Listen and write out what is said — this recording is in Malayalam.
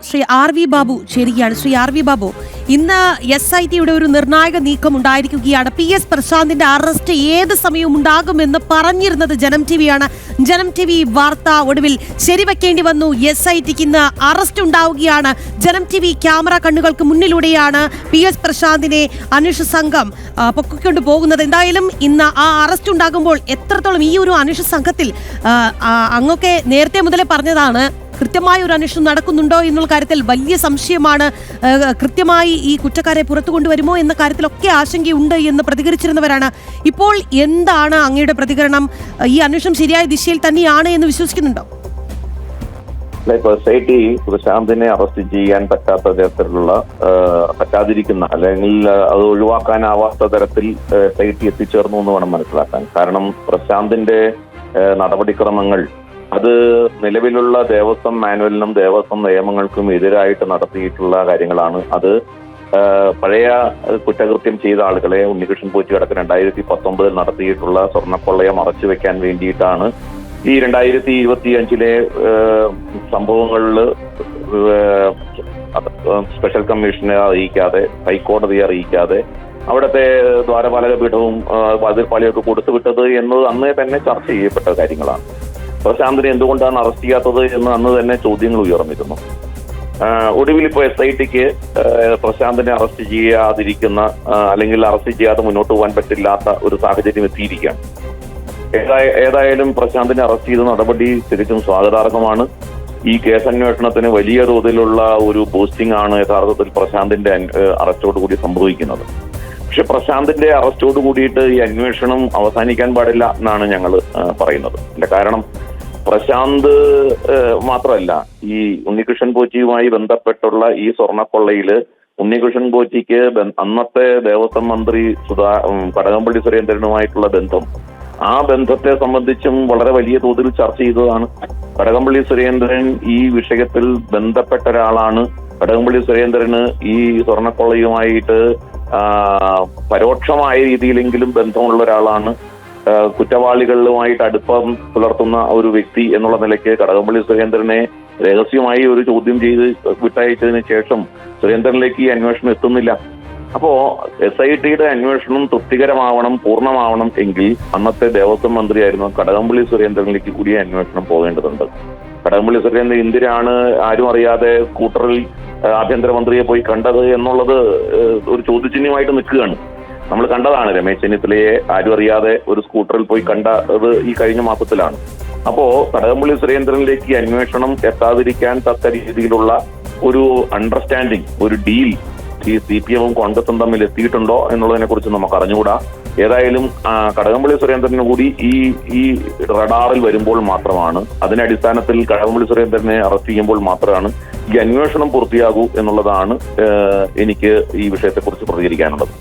ശ്രീ ആർ വി ബാബു ചേരുകയാണ്. ശ്രീ ആർ വി ബാബു, ഇന്ന് SITയുടെ ഒരു നിർണായക നീക്കം ഉണ്ടായിരിക്കുകയാണ്. PS പ്രശാന്തിന്റെ അറസ്റ്റ് ഏത് സമയവും ഉണ്ടാകുമെന്ന് പറഞ്ഞിരുന്നത് ജനം ടിവിയാണ്. ജനം TV വാർത്ത ഒടുവിൽ ശരിവെക്കേണ്ടി വന്നു. SITക്ക് ഇന്ന് അറസ്റ്റ് ഉണ്ടാവുകയാണ്. ജനം TV ക്യാമറ കണ്ണുകൾക്ക് മുന്നിലൂടെയാണ് PS പ്രശാന്തിനെ അന്വേഷണ സംഘം പൊക്കിക്കൊണ്ട് പോകുന്നത്. എന്തായാലും ഇന്ന് ആ അറസ്റ്റ് ഉണ്ടാകുമ്പോൾ എത്രത്തോളം ഈ ഒരു അന്വേഷണ സംഘത്തിൽ അങ്ങൊക്കെ നേരത്തെ മുതലേ പറഞ്ഞതാണ് കൃത്യമായ ഒരു അന്വേഷണം നടക്കുന്നുണ്ടോ എന്നുള്ള കാര്യത്തിൽ വലിയ സംശയമാണ്. കൃത്യമായി ഈ കുറ്റക്കാരെ പുറത്തു കൊണ്ടുവരുമോ എന്ന കാര്യത്തിലൊക്കെ ആശങ്കയുണ്ട് എന്ന് പ്രതികരിച്ചിരുന്നവരാണ്. ഇപ്പോൾ എന്താണ് അങ്ങയുടെ പ്രതികരണം? ഈ അന്വേഷണം ശരിയായ ദിശയിൽ തന്നെയാണ് എന്ന് വിശ്വസിക്കുന്നുണ്ടോ? SIT പ്രശാന്തിനെ അറസ്റ്റ് ചെയ്യാൻ പറ്റാത്ത തരത്തിലുള്ള പറ്റാതിരിക്കുന്ന അല്ലെങ്കിൽ അത് ഒഴിവാക്കാനാവാത്ത തരത്തിൽ SIT എത്തിച്ചേർന്നു എന്ന് വേണം മനസ്സിലാക്കാൻ. കാരണം പ്രശാന്തിന്റെ നടപടിക്രമങ്ങൾ അത് നിലവിലുള്ള ദേവസ്വം മാനുവലിനും ദേവസ്വം നിയമങ്ങൾക്കും എതിരായിട്ട് നടത്തിയിട്ടുള്ള കാര്യങ്ങളാണ്. അത് പഴയ കുറ്റകൃത്യം ചെയ്ത ആളുകളെ ഉണ്ണികൃഷ്ണൻ പോറ്റി അടക്കം 2019 നടത്തിയിട്ടുള്ള സ്വർണ്ണക്കൊള്ളയെ മറച്ചു വെക്കാൻ വേണ്ടിയിട്ടാണ് ഈ 2025 സംഭവങ്ങളിൽ സ്പെഷ്യൽ കമ്മീഷനെ അറിയിക്കാതെ ഹൈക്കോടതിയെ അറിയിക്കാതെ അവിടുത്തെ ദ്വാരപാലക പീഠവും വാതിൽപ്പാളിയൊക്കെ കൊടുത്തുവിട്ടത് എന്നത് അന്നേ തന്നെ ചർച്ച ചെയ്യപ്പെട്ട കാര്യങ്ങളാണ്. പ്രശാന്തിനെ എന്തുകൊണ്ടാണ് അറസ്റ്റ് ചെയ്യാത്തത് എന്ന് അന്ന് തന്നെ ചോദ്യങ്ങൾ ഉയർന്നിരുന്നു. ഒടുവിൽ ഇപ്പോൾ SITക്ക് പ്രശാന്തിനെ അറസ്റ്റ് ചെയ്യാതിരിക്കുന്ന അല്ലെങ്കിൽ അറസ്റ്റ് ചെയ്യാതെ മുന്നോട്ട് പോകാൻ പറ്റില്ലാത്ത ഒരു സാഹചര്യം എത്തിയിരിക്കുകയാണ്. ഏതായാലും പ്രശാന്തിനെ അറസ്റ്റ് ചെയ്ത നടപടി തികച്ചും സ്വാഗതാർഹമാണ്. ഈ കേസന്വേഷണത്തിന് വലിയ തോതിലുള്ള ഒരു ബൂസ്റ്റിംഗ് ആണ് യഥാർത്ഥത്തിൽ പ്രശാന്തിന്റെ അറസ്റ്റോടുകൂടി സംഭവിക്കുന്നത്. പക്ഷെ പ്രശാന്തിന്റെ അറസ്റ്റോട് കൂടിയിട്ട് ഈ അന്വേഷണം അവസാനിക്കാൻ പാടില്ല എന്നാണ് ഞങ്ങൾ പറയുന്നത്. കാരണം പ്രശാന്ത് മാത്രമല്ല, ഈ ഉണ്ണികൃഷ്ണൻ പോറ്റിയുമായി ബന്ധപ്പെട്ടുള്ള ഈ സ്വർണ്ണക്കൊള്ളയില് ഉണ്ണികൃഷ്ണൻ പോറ്റിക്ക് അന്നത്തെ ദേവസ്വം മന്ത്രി കടകംപള്ളി സുരേന്ദ്രനുമായിട്ടുള്ള ബന്ധം, ആ ബന്ധത്തെ സംബന്ധിച്ചും വളരെ വലിയ തോതിൽ ചർച്ച ചെയ്തതാണ്. കടകംപള്ളി സുരേന്ദ്രൻ ഈ വിഷയത്തിൽ ബന്ധപ്പെട്ട ഒരാളാണ്. കടകംപള്ളി സുരേന്ദ്രന് ഈ സ്വർണ്ണക്കൊള്ളയുമായിട്ട് പരോക്ഷമായ രീതിയിലെങ്കിലും ബന്ധമുള്ള ഒരാളാണ്. കുറ്റവാളികളുമായിട്ട് അടുപ്പം പുലർത്തുന്ന ഒരു വ്യക്തി എന്നുള്ള നിലയ്ക്ക് കടകംപള്ളി സുരേന്ദ്രനെ രഹസ്യമായി ഒരു ചോദ്യം ചെയ്ത് വിട്ടയച്ചതിന് ശേഷം സുരേന്ദ്രനിലേക്ക് ഈ അന്വേഷണം എത്തുന്നില്ല. അപ്പോ SITയുടെ അന്വേഷണം തൃപ്തികരമാവണം, പൂർണ്ണമാവണം എങ്കിൽ അന്നത്തെ ദേവസ്വം മന്ത്രിയായിരുന്നു കടകംപള്ളി സുരേന്ദ്രനിലേക്ക് കൂടി അന്വേഷണം പോകേണ്ടതുണ്ട്. കടകംപള്ളി സുരേന്ദ്രൻ എന്തിനാണ് ആരും അറിയാതെ സ്കൂട്ടറിൽ ആഭ്യന്തരമന്ത്രിയെ പോയി കണ്ടത് എന്നുള്ളത് ഒരു ചോദ്യചിഹ്നമായിട്ട് നിൽക്കുകയാണ്. നമ്മൾ കണ്ടതാണ് രമേശ് ചെന്നിത്തലയെ ആരും അറിയാതെ ഒരു സ്കൂട്ടറിൽ പോയി കണ്ടത് ഈ കഴിഞ്ഞ മാസത്തിലാണ്. അപ്പോ കടകംപള്ളി സുരേന്ദ്രനിലേക്ക് അന്വേഷണം എത്താതിരിക്കാൻ തക്ക രീതിയിലുള്ള ഒരു അണ്ടർസ്റ്റാൻഡിങ്, ഒരു ഡീൽ ഈ CPMഉം കോൺഗ്രസും തമ്മിൽ എത്തിയിട്ടുണ്ടോ എന്നുള്ളതിനെ കുറിച്ച് നമുക്ക് അറിഞ്ഞുകൂടാ. ഏതായാലും കടകംപള്ളി സുരേന്ദ്രന് കൂടി ഈ റഡാറിൽ വരുമ്പോൾ മാത്രമാണ്, അതിന്റെ അടിസ്ഥാനത്തിൽ കടകംപള്ളി സുരേന്ദ്രനെ അറസ്റ്റ് ചെയ്യുമ്പോൾ മാത്രമാണ് ഈ അന്വേഷണം പൂർത്തിയാകൂ എന്നുള്ളതാണ് എനിക്ക് ഈ വിഷയത്തെക്കുറിച്ച് പ്രതികരിക്കാനുള്ളത്.